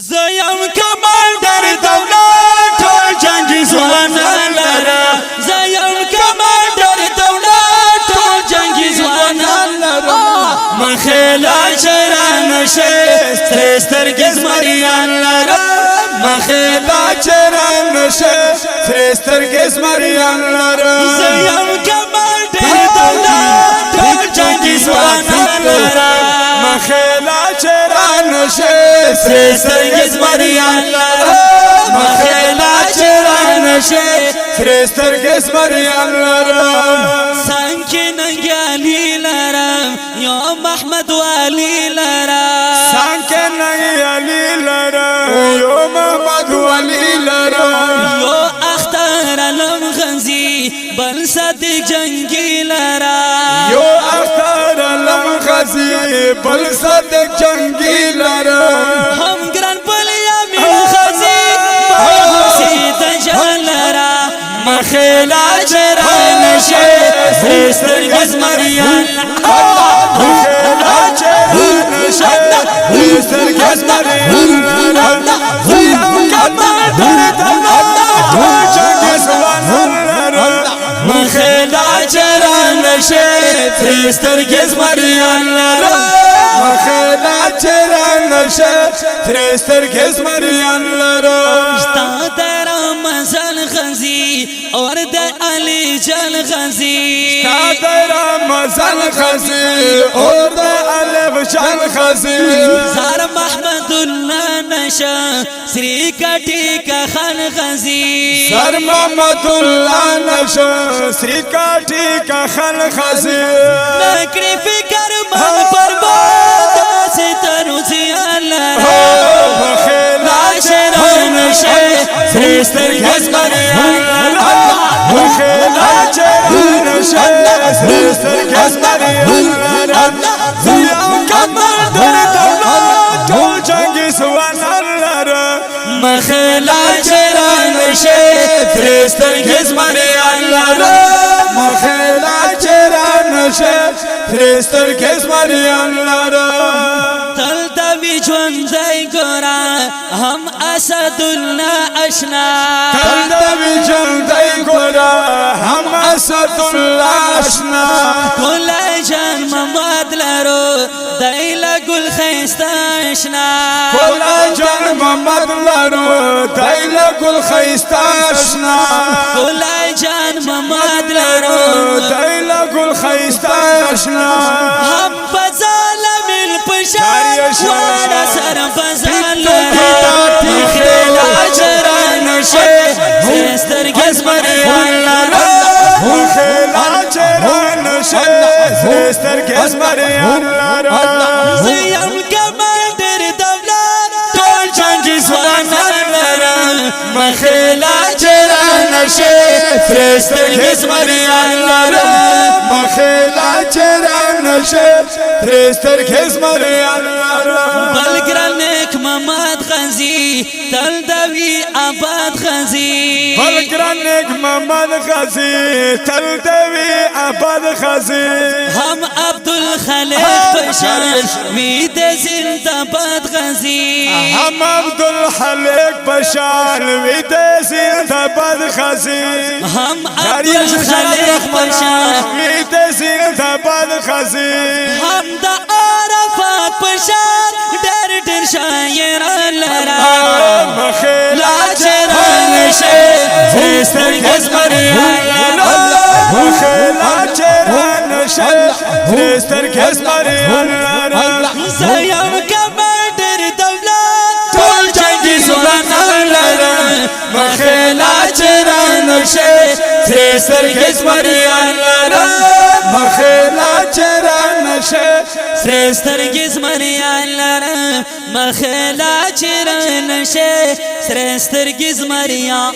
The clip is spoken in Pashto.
زیم کمانډر دولت ټول جنگي ځوانان لرا زیم کمانډر دولت ټول جنگي ځوانان لرا مخلا چران شه سترګې زمریان لرا مخلا چران شه سترګې زمریان لرا زیم کمانډر دولت ټول جنگي ځوانان لرا مخلا چران شه سترګې زمریان لرا مخلا چران شه سترګې زمریان لرا سانکې ننګیالي لرا یو محمد والی لرا سانکې ننګیالي لرا یو محمد والی لرا یو اختر علم غنزي بل صدیق جنگی لرا یو اختر علم غنزي بل صدیق جنگی لرا هم ګران بل یامین غنزي بل حسین جلرا مخلا چران شه سترګې زمریان مخلا چران شه سترګې زمریان لرا زیم کمانډر دولت ټول جنګي ځوانان لرا مخلا چران شه سترګې زمریان لرا مخلا چران شه سترګې زمریان لرا ستا در رمضان غنزي اور د علي جان غنزي ستا در رمضان غنزي اور د علي جان غنزي زار محمد الله نشا سری کټی کا خان غنزي سر محمد الله نشا سری کټی کا خان غنزي نکړي فکر من برباد سے تروزي الله مخلا شران شه سترګې زمریان لرا مخلا چران شه سترګې زمریان لرا زیم کمانډر دولت ټول جنګي ځوانان لرا مخلا چران شه سترګې زمریان لرا مخلا چران شه سترګې زمریان لرا تل دوی ژوندی ګورا هم اسد الله آشنا تل دوی ژوندی ګورا هم اسد الله آشنا ګل جان محمد لرو دایلا ګل خيستا آشنا ګل جان محمد لرو دایلا ګل خيستا آشنا ګل جان محمد لرو دایلا ګل خيستا آشنا هم فضل من پشار وانا سر فضل مخلا چران شه سترګې زمریان لرا مخلا چران شه سترګې زمریان لرا زیم کمانډر دولت ټول جنګي ځوانان لرا مخلا چران شه سترګې زمریان لرا مخلا چران شه سترګې زمریان لرا بلګران نیک محمد غنزي تل دوی آباد غنزي بلګران نیک محمد غزي تل دوی آباد غزي هم عبدالخالق بشار وی د زنده‌باد غنزي هم عبدالخالق بشار وی د زنده‌باد غزي هم عبدالخالق بشار وی د زنده‌باد غزي هم د عرفات بشار ډېر شاعران لرا مخلا چران شه سترګې زمریان لرا مخلا چران شه سترګې زمریان لرا زیم کمانډر دولت ټول جنګي ځوانان لرا مخلا چران شه سترګې زمریان لرا مخلا چران شه سترګې زمریان لرا مخلا چران شه سترګې زمریان